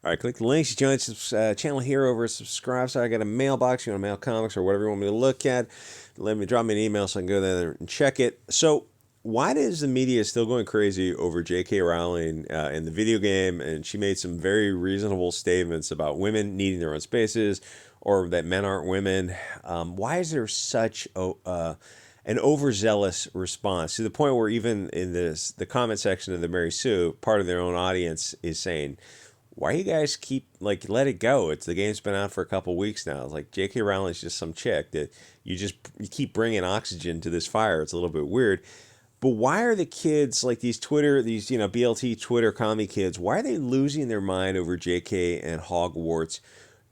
All right, click the links. You join this channel here over subscribe. So I got a mailbox. You want to mail comics or whatever you want me to look at. Let me drop me an email so I can go there and check it. So why is the media still going crazy over JK Rowling in the video game? And she made some very reasonable statements about women needing their own spaces or that men aren't women. Why is there such an overzealous response to the point where even in the comment section of the Mary Sue, part of their own audience is saying, why you guys keep let it go? The game's been out for a couple weeks now. It's like J.K. Rowling's just some chick that you keep bringing oxygen to this fire. It's a little bit weird. But why are the kids these BLT Twitter commie kids? Why are they losing their mind over J.K. and Hogwarts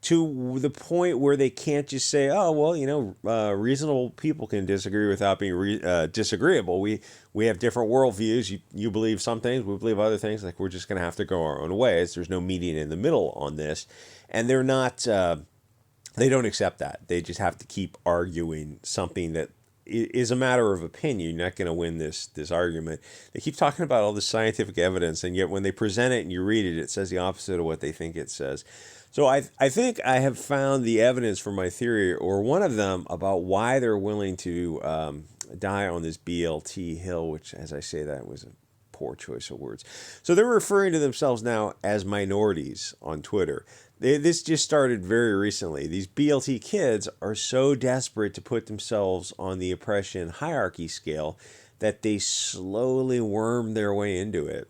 to the point where they can't just say, oh well, reasonable people can disagree without being disagreeable. We have different worldviews. You believe some things, we believe other things. We're just going to have to go our own ways. There's no meeting in the middle on this, and they're not. They don't accept that. They just have to keep arguing something that is a matter of opinion. You're not going to win this argument. They keep talking about all this scientific evidence, and yet when they present it and you read it, it says the opposite of what they think it says. So I think I have found the evidence for my theory, or one of them, about why they're willing to die on this BLT hill, which, as I say that, was a poor choice of words. So they're referring to themselves now as minorities on Twitter. This just started very recently. These BLT kids are so desperate to put themselves on the oppression hierarchy scale that they slowly worm their way into it.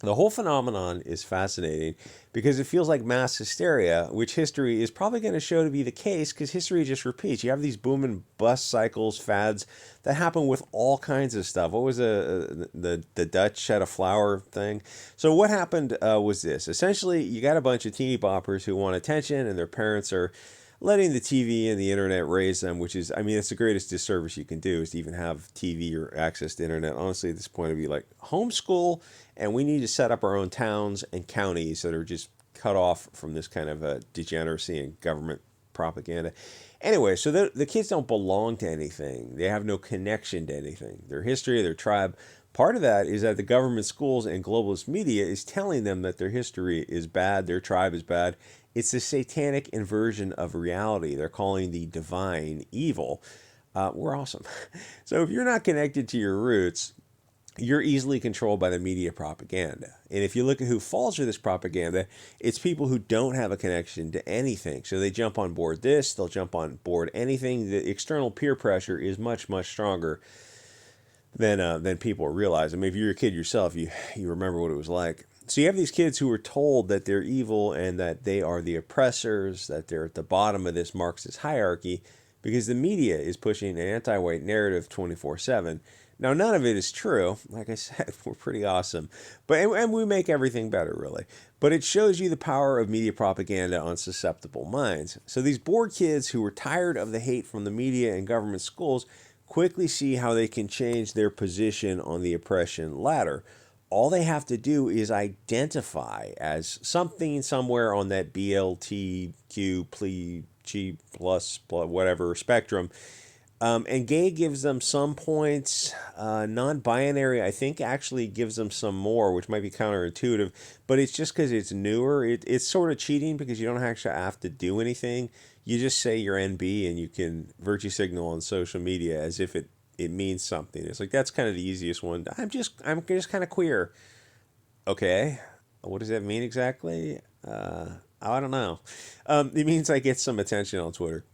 The whole phenomenon is fascinating because it feels like mass hysteria, which history is probably going to show to be the case because history just repeats. You have these boom and bust cycles, fads that happen with all kinds of stuff. What was the Dutch had a flower thing? So what happened was this. Essentially, you got a bunch of teeny boppers who want attention, and their parents are letting the TV and the internet raise them, which is, it's the greatest disservice you can do is to even have TV or access to internet. Honestly, at this point, it'd be like homeschool, and we need to set up our own towns and counties that are just cut off from this kind of degeneracy and government propaganda. Anyway, so the kids don't belong to anything. They have no connection to anything. Their history, their tribe. Part of that is that the government schools and globalist media is telling them that their history is bad, their tribe is bad. It's a satanic inversion of reality. They're calling the divine evil. We're awesome. So if you're not connected to your roots, you're easily controlled by the media propaganda. And if you look at who falls for this propaganda, it's people who don't have a connection to anything. So they jump on board this, they'll jump on board anything. The external peer pressure is much, much stronger than people realize. If you're a kid yourself, you remember what it was like. So you have these kids who are told that they're evil and that they are the oppressors, that they're at the bottom of this Marxist hierarchy because the media is pushing an anti-white narrative 24/7. Now, none of it is true. Like I said, we're pretty awesome. And we make everything better, really. But it shows you the power of media propaganda on susceptible minds. So these bored kids who are tired of the hate from the media and government schools quickly see how they can change their position on the oppression ladder. All they have to do is identify as something somewhere on that BLTQ, G plus, whatever spectrum. And gay gives them some points. Non-binary, I think, actually gives them some more, which might be counterintuitive. But it's just because it's newer. It's sort of cheating because you don't actually have to do anything. You just say you're NB and you can virtue signal on social media as if it means something. It's like, that's kind of the easiest one. I'm just kind of queer. Okay, what does that mean exactly? I don't know. It means I get some attention on Twitter.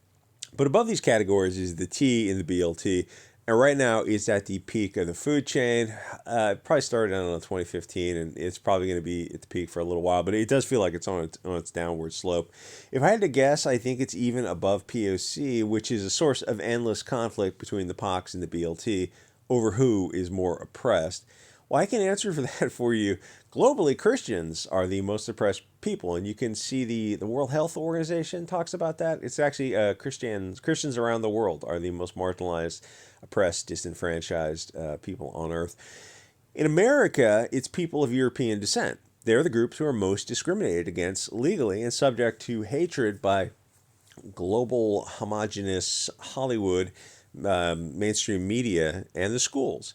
But above these categories is the T in the BLT. And right now it's at the peak of the food chain. It probably started, 2015, and it's probably going to be at the peak for a little while. But it does feel like it's on its downward slope. If I had to guess, I think it's even above POC, which is a source of endless conflict between the POCs and the BLT over who is more oppressed. Well, I can answer for that for you. Globally, Christians are the most oppressed people, and you can see the World Health Organization talks about that. It's actually Christians around the world are the most marginalized, oppressed, disenfranchised people on earth. In America, it's people of European descent. They're the groups who are most discriminated against legally and subject to hatred by global homogenous Hollywood, mainstream media, and the schools.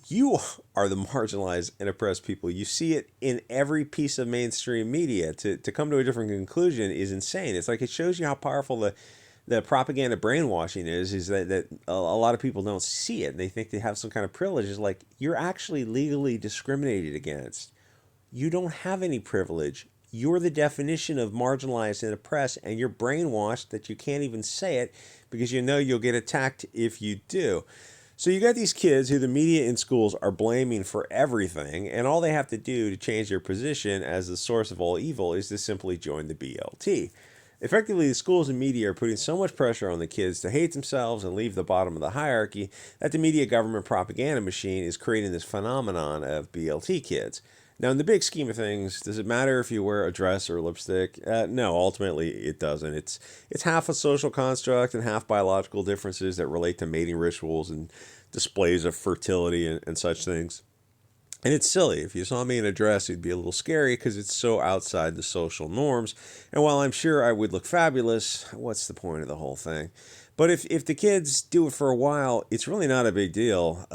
You are the marginalized and oppressed people. You see it in every piece of mainstream media. To come to a different conclusion is insane. It's like it shows you how powerful the propaganda brainwashing is that a lot of people don't see it. They think they have some kind of privilege. It's like you're actually legally discriminated against. You don't have any privilege. You're the definition of marginalized and oppressed, and you're brainwashed that you can't even say it because you know you'll get attacked if you do. So you got these kids who the media in schools are blaming for everything, and all they have to do to change their position as the source of all evil is to simply join the BLT. Effectively, the schools and media are putting so much pressure on the kids to hate themselves and leave the bottom of the hierarchy that the media government propaganda machine is creating this phenomenon of BLT kids. Now, in the big scheme of things, does it matter if you wear a dress or lipstick? No, ultimately it doesn't. It's half a social construct and half biological differences that relate to mating rituals and displays of fertility and such things. And it's silly. If you saw me in a dress, it'd be a little scary because it's so outside the social norms. And while I'm sure I would look fabulous, what's the point of the whole thing? But if the kids do it for a while, it's really not a big deal.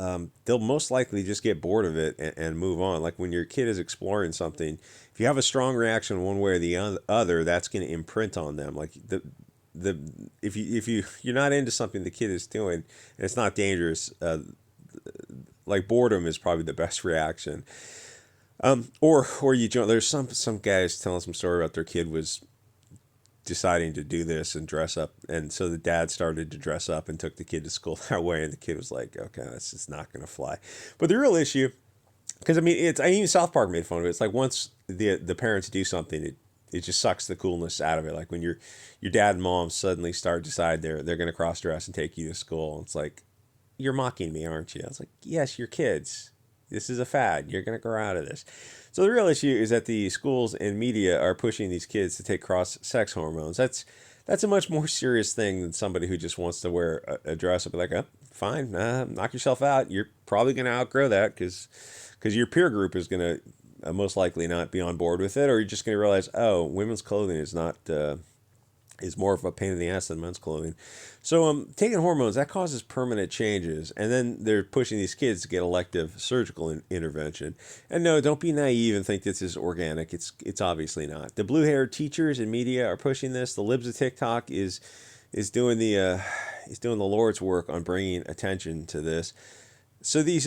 They'll most likely just get bored of it and move on. Like when your kid is exploring something, if you have a strong reaction one way or the other, that's going to imprint on them. Like the if you're not into something the kid is doing and it's not dangerous, like boredom is probably the best reaction. Or you join. There's some guys telling some story about their kid was deciding to do this and dress up, and so the dad started to dress up and took the kid to school that way, and the kid was like, okay, this is not going to fly. But the real issue, because I mean, even South Park made fun of it. It's like once the parents do something, it just sucks the coolness out of it. Like when your dad and mom suddenly decide they're going to cross dress and take you to school. It's like, you're mocking me, aren't you? I was like, yes, you're kids. This is a fad. You're going to grow out of this. So the real issue is that the schools and media are pushing these kids to take cross-sex hormones. That's a much more serious thing than somebody who just wants to wear a dress and be like, oh, fine, knock yourself out. You're probably going to outgrow that because your peer group is going to most likely not be on board with it, or you're just going to realize, oh, women's clothing is not is more of a pain in the ass than men's clothing. So taking hormones, that causes permanent changes. And then they're pushing these kids to get elective surgical intervention. And no, don't be naive and think this is organic. It's obviously not. The blue-haired teachers and media are pushing this. The libs of TikTok is doing the Lord's work on bringing attention to this. So these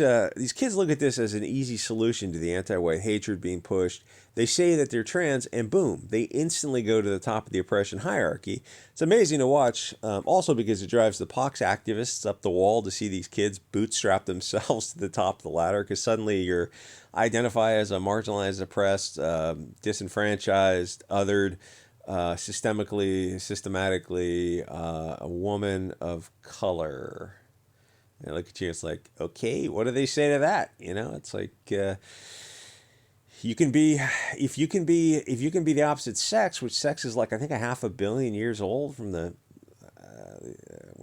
kids look at this as an easy solution to the anti-white hatred being pushed. They say that they're trans, and boom, they instantly go to the top of the oppression hierarchy. It's amazing to watch, also because it drives the pox activists up the wall to see these kids bootstrap themathemselves to the top of the ladder, because suddenly you're identify as a marginalized, oppressed, disenfranchised, othered, systematically a woman of color. And I look at you, it's like, okay, what do they say to that? It's like you can be if you can be the opposite sex, which sex is like I think a half a billion years old from the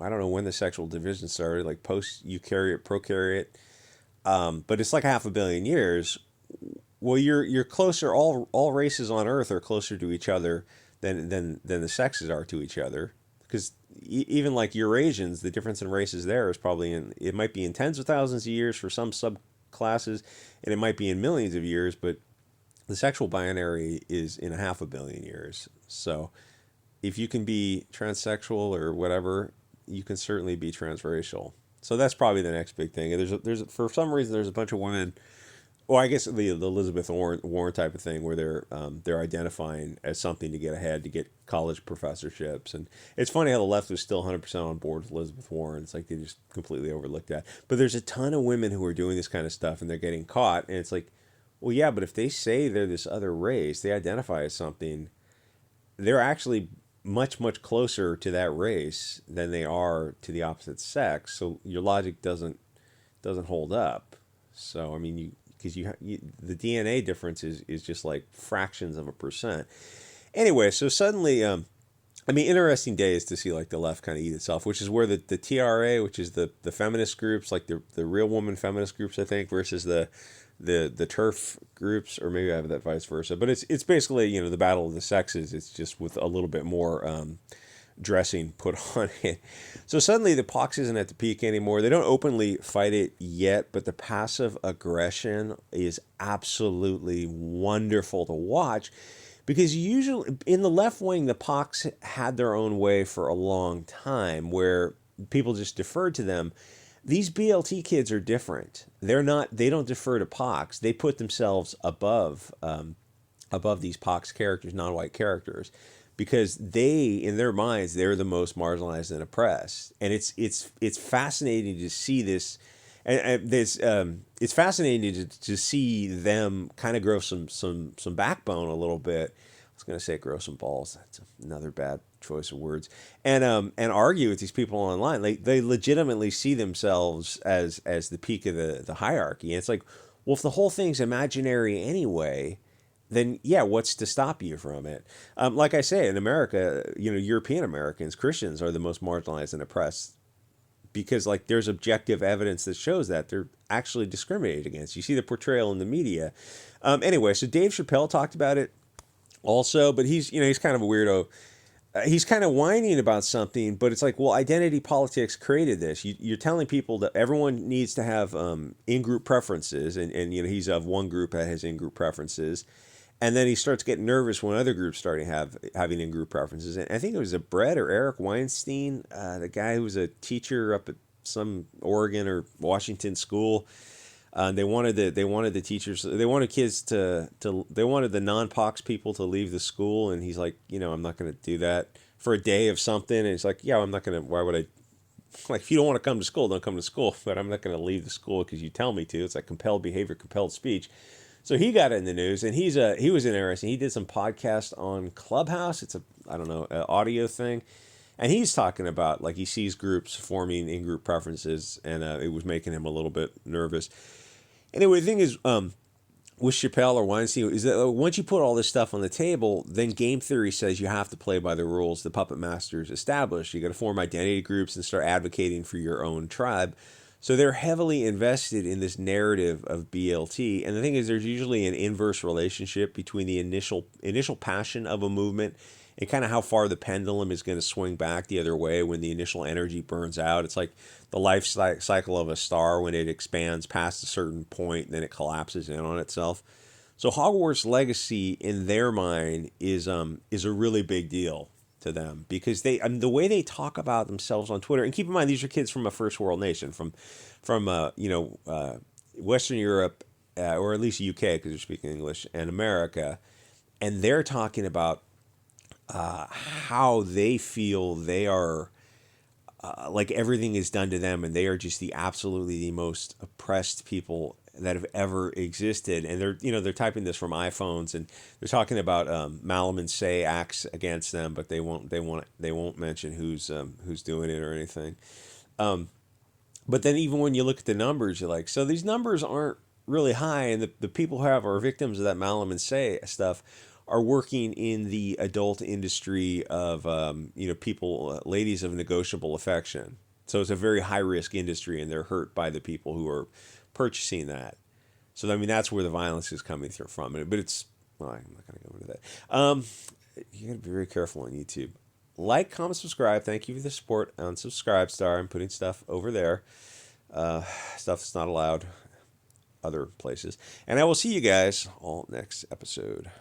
I don't know when the sexual division started, like post eukaryote, prokaryote, but it's like half a billion years. Well, you're closer. All races on Earth are closer to each other than the sexes are to each other, because even like Eurasians, the difference in races there is probably it might be in tens of thousands of years for some subclasses, and it might be in millions of years, but the sexual binary is in a half a billion years. So if you can be transsexual or whatever, you can certainly be transracial. So that's probably the next big thing. There's for some reason there's a bunch of women. Well, I guess the Elizabeth Warren type of thing where they're identifying as something to get ahead, to get college professorships. And it's funny how the left was still 100% on board with Elizabeth Warren. It's like they just completely overlooked that. But there's a ton of women who are doing this kind of stuff and they're getting caught. And it's like, well, yeah, but if they say they're this other race, they identify as something, they're actually much, much closer to that race than they are to the opposite sex. So your logic doesn't hold up. So, I mean, because the DNA difference is just like fractions of a percent. Anyway, so suddenly, I mean, interesting days to see like the left kind of eat itself, which is where the TRA, which is the feminist groups, like the real woman feminist groups, I think, versus the turf groups, or maybe I have that vice versa. But it's basically the battle of the sexes. It's just with a little bit more dressing put on it. So suddenly the pox isn't at the peak anymore. They don't openly fight it yet, but the passive aggression is absolutely wonderful to watch because usually in the left wing, the pox had their own way for a long time where people just deferred to them. These BLT kids are different. They're not. They don't defer to pox. They put themselves above these pox characters, non-white characters, because they, in their minds, they're the most marginalized and oppressed. And it's fascinating to see this, and this it's fascinating to see them kind of grow some backbone a little bit. I was going to say grow some balls. That's another bad choice of words. And argue with these people online. They legitimately see themselves as the peak of the hierarchy. And it's like, well, if the whole thing's imaginary anyway, then yeah, what's to stop you from it? Like I say, in America, European Americans, Christians are the most marginalized and oppressed because like there's objective evidence that shows that they're actually discriminated against. You see the portrayal in the media. Anyway, so Dave Chappelle talked about it also, but he's kind of a weirdo. He's kind of whining about something, but it's like, well, identity politics created this. You're telling people that everyone needs to have in-group preferences, and he's of one group that has in-group preferences, and then he starts getting nervous when other groups start having in-group preferences. And I think it was a Brett or Eric Weinstein, the guy who was a teacher up at some Oregon or Washington school. They wanted the teachers, they wanted kids they wanted the non-pox people to leave the school, and he's like, I'm not going to do that for a day of something. And he's like, yeah, I'm not going to. Why would I? Like, if you don't want to come to school, don't come to school. But I'm not going to leave the school because you tell me to. It's like compelled behavior, compelled speech. So he got in the news, and he was interesting. He did some podcast on Clubhouse. It's I don't know, an audio thing. And he's talking about like he sees groups forming in-group preferences, and it was making him a little bit nervous. Anyway, the thing is, with Chappelle or Weinstein, is that once you put all this stuff on the table, then game theory says you have to play by the rules the puppet masters established. You got to form identity groups and start advocating for your own tribe. So they're heavily invested in this narrative of BLT. And the thing is, there's usually an inverse relationship between the initial passion of a movement and kind of how far the pendulum is going to swing back the other way when the initial energy burns out. It's like the life cycle of a star when it expands past a certain point, and then it collapses in on itself. So Hogwarts Legacy, in their mind, is a really big deal to them because the way they talk about themselves on Twitter. And keep in mind, these are kids from a first world nation, from Western Europe, or at least UK because they're speaking English, and America, and they're talking about how they feel they are like everything is done to them, and they are just absolutely the most oppressed people that have ever existed. And they're typing this from iPhones, and they're talking about Malaman Say acts against them, but they won't mention who's doing it or anything. But then even when you look at the numbers, you're like, so these numbers aren't really high, and the people who are victims of that Malaman Say stuff are working in the adult industry of people, ladies of negotiable affection. So it's a very high risk industry, and they're hurt by the people who are purchasing that. So I mean, that's where the violence is coming through from. But it's well, I'm not going to go into that. You got to be very careful on YouTube. Like, comment, subscribe. Thank you for the support on Subscribestar. I'm putting stuff over there. Stuff that's not allowed other places. And I will see you guys all next episode.